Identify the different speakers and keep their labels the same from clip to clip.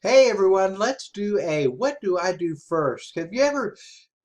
Speaker 1: Hey everyone, let's do a what do I do first? Have you ever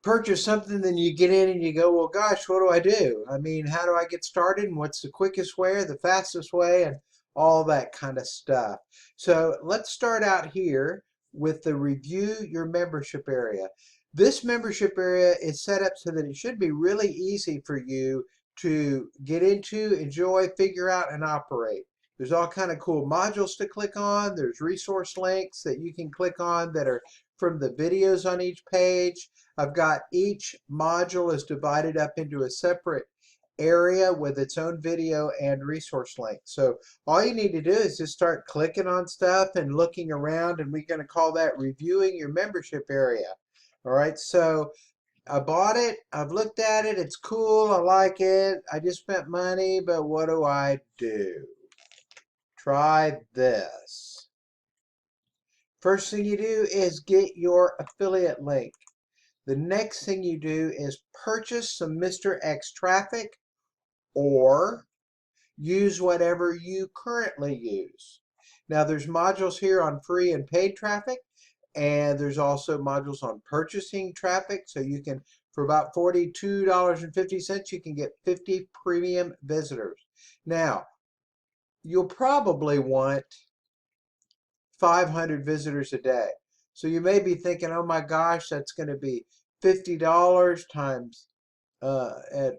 Speaker 1: purchased something, then you get in and you go, well, gosh, what do I do? I mean, how do I get started? And what's the quickest way or the fastest way? And all that kind of stuff. So let's start out here with the review your membership area. This membership area is set up so that it should be really easy for you to get into, enjoy, figure out, and operate. There's all kind of cool modules to click on. There's resource links that you can click on that are from the videos on each page. I've got each module is divided up into a separate area with its own video and resource link. So all you need to do is just start clicking on stuff and looking around, and we're going to call that reviewing your membership area. All right, so I bought it, I've looked at it, it's cool, I like it, I just spent money, but what do I do? Try this. First thing you do is get your affiliate link. The next thing you do is purchase some Mr. X traffic or use whatever you currently use. Now there's modules here on free and paid traffic, and there's also modules on purchasing traffic. So you can, for about $42.50, you can get 50 premium visitors. Now, you'll probably want 500 visitors a day. So you may be thinking, oh my gosh, that's going to be $50 times at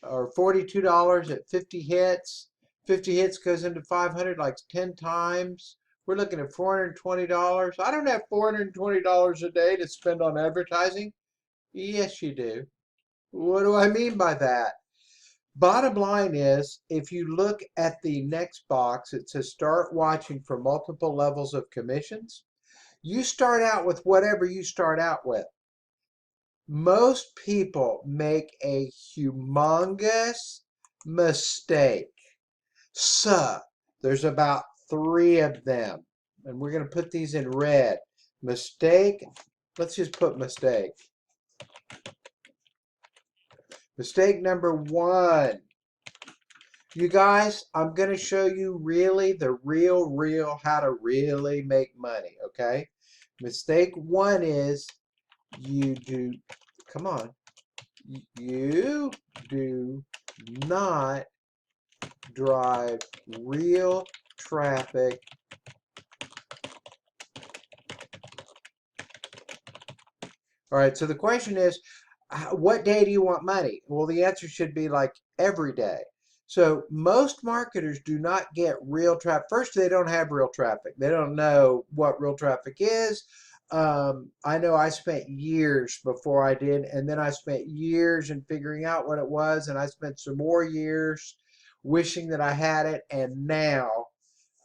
Speaker 1: or $42 at 50 hits. 50 hits goes into 500 like 10 times. We're looking at $420. I don't have $420 a day to spend on advertising. Yes, you do. What do I mean by that? Bottom line is, if you look at the next box, it says start watching for multiple levels of commissions. You start out with whatever you start out with. Most people make a humongous mistake. So, there's about 3 of them. And we're going to put these in red. Mistake. Let's just put mistake. Mistake number 1. You guys, I'm going to show you really the real how to really make money, okay? Mistake 1 is you do, come on, you do not drive real traffic All right, so the question is, what day do you want money? Well, the answer should be like every day. So most marketers do not get real traffic. First, they don't have real traffic. They don't know what real traffic is. I know I spent years before I did, and then I spent years in figuring out what it was, and I spent some more years wishing that I had it. And now,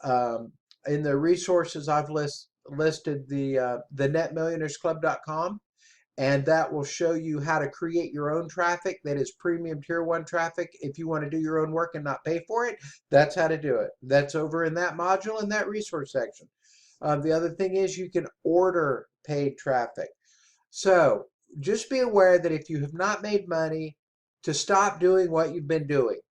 Speaker 1: um, in the resources I've listed the netmillionairesclub.com, and that will show you how to create your own traffic that is premium tier 1 traffic. If you want to do your own work and not pay for it, that's how to do it. That's over in that module in that resource section. The other thing is you can order paid traffic. So just be aware that if you have not made money, to stop doing what you've been doing.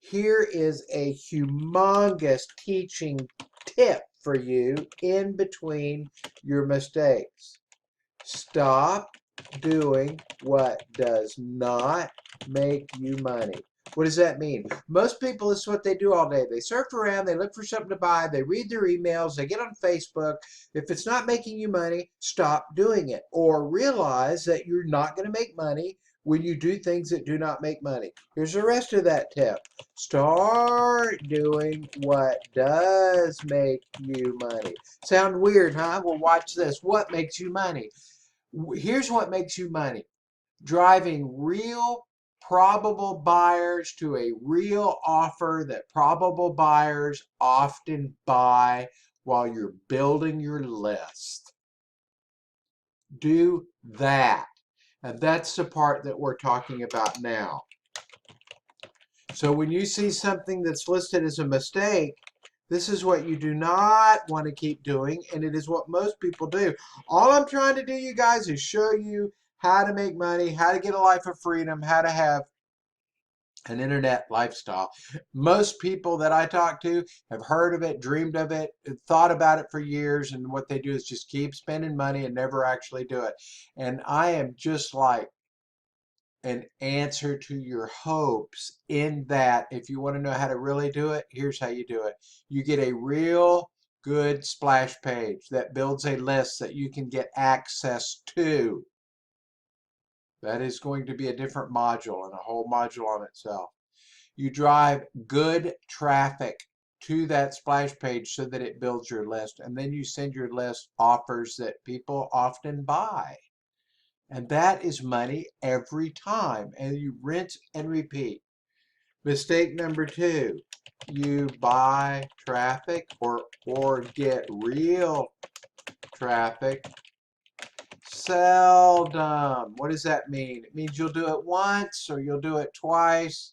Speaker 1: Here is a humongous teaching tip for you in between your mistakes. Stop doing what does not make you money. What does that mean? Most people, this is what they do all day. They surf around, they look for something to buy, they read their emails, they get on Facebook. If it's not making you money, stop doing it. Or realize that you're not going to make money when you do things that do not make money. Here's the rest of that tip. Start doing what does make you money. Sound weird, huh? Well, watch this. What makes you money? Here's what makes you money. Driving real probable buyers to a real offer that probable buyers often buy while you're building your list. Do that. And that's the part that we're talking about now. So when you see something that's listed as a mistake, this is what you do not want to keep doing, and it is what most people do. All I'm trying to do, you guys, is show you how to make money, how to get a life of freedom, how to have an internet lifestyle. Most people that I talk to have heard of it, dreamed of it, thought about it for years, and what they do is just keep spending money and never actually do it. And I am just like an answer to your hopes in that if you want to know how to really do it, here's how you do it. You get a real good splash page that builds a list that you can get access to. That is going to be a different module and a whole module on itself. You drive good traffic to that splash page so that it builds your list, and then you send your list offers that people often buy. And that is money every time, and you rinse and repeat. Mistake number 2, you buy traffic or get real traffic seldom. What does that mean? It means you'll do it once or you'll do it twice.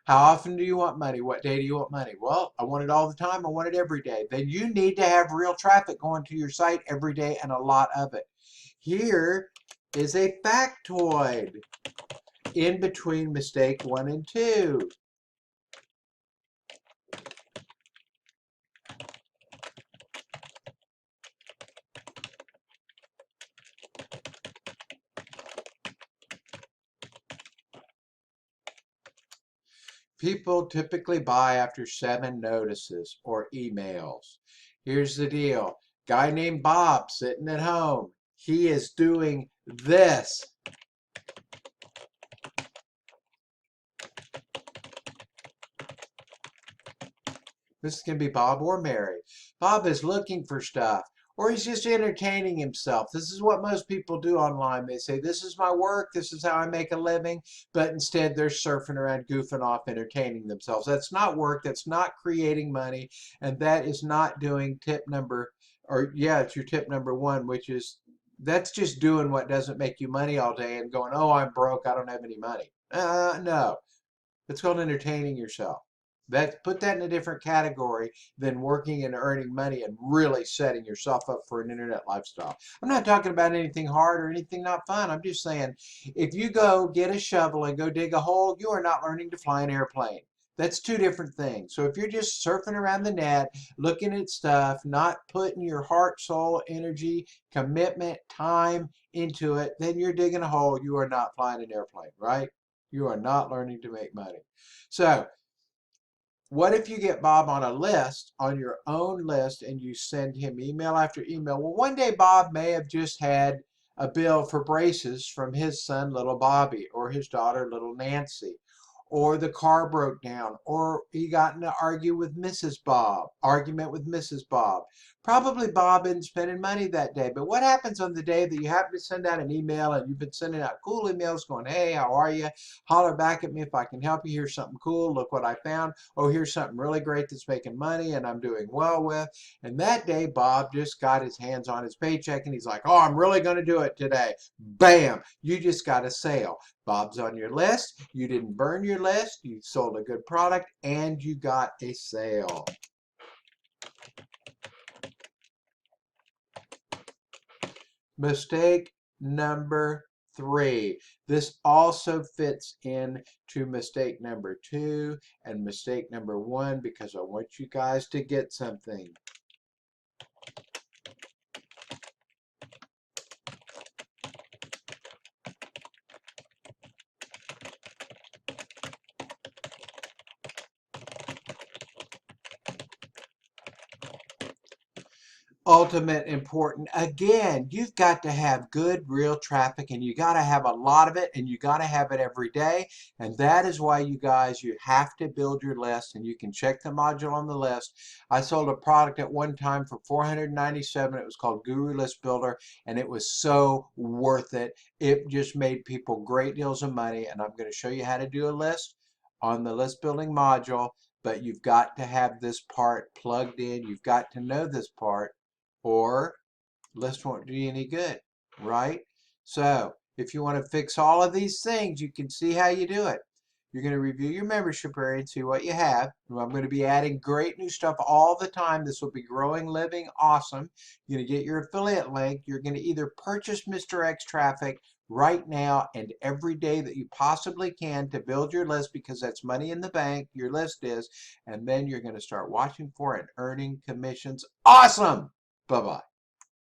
Speaker 1: How often do you want money? What day do you want money? Well, I want it all the time. I want it every day. Then you need to have real traffic going to your site every day and a lot of it. Here is a factoid in between mistake 1 and 2. People typically buy after 7 notices or emails. Here's the deal. Guy named Bob sitting at home. He is doing this. This can be Bob or Mary. Bob is looking for stuff, or he's just entertaining himself. This is what most people do online. They say, this is my work, this is how I make a living, but instead they're surfing around, goofing off, entertaining themselves. That's not work, that's not creating money, and that is not doing tip number, or yeah, it's your tip number 1, which is, that's just doing what doesn't make you money all day and going, oh, I'm broke, I don't have any money. No, it's called entertaining yourself. Put that in a different category than working and earning money and really setting yourself up for an internet lifestyle. I'm not talking about anything hard or anything not fun. I'm just saying if you go get a shovel and go dig a hole, you are not learning to fly an airplane. That's 2 different things. So if you're just surfing around the net, looking at stuff, not putting your heart, soul, energy, commitment, time into it, then you're digging a hole. You are not flying an airplane, right? You are not learning to make money. So what if you get Bob on a list, on your own list, and you send him email after email? Well, one day Bob may have just had a bill for braces from his son, little Bobby, or his daughter, little Nancy, or the car broke down, or he got in an argument with Mrs. Bob. Probably Bob isn't spending money that day. But what happens on the day that you happen to send out an email and you've been sending out cool emails going, hey, how are you? Holler back at me if I can help you. Here's something cool. Look what I found. Oh, here's something really great that's making money and I'm doing well with. And that day, Bob just got his hands on his paycheck and he's like, oh, I'm really going to do it today. Bam! You just got a sale. Bob's on your list. You didn't burn your list. You sold a good product and you got a sale. Mistake number 3. This also fits in to mistake number 2 and mistake number 1 because I want you guys to get something. Ultimate important. Again, you've got to have good real traffic and you got to have a lot of it and you got to have it every day. And that is why you guys, you have to build your list and you can check the module on the list. I sold a product at one time for $497. It was called Guru List Builder and it was so worth it. It just made people great deals of money. And I'm going to show you how to do a list on the list building module, but you've got to have this part plugged in. You've got to know this part, or list won't do you any good, right? So if you want to fix all of these things, you can see how you do it. You're going to review your membership area and see what you have. I'm going to be adding great new stuff all the time. This will be growing, living, awesome. You're going to get your affiliate link. You're going to either purchase Mr. X traffic right now and every day that you possibly can to build your list, because that's money in the bank, your list is, and then you're going to start watching for and earning commissions. Awesome. Bye-bye.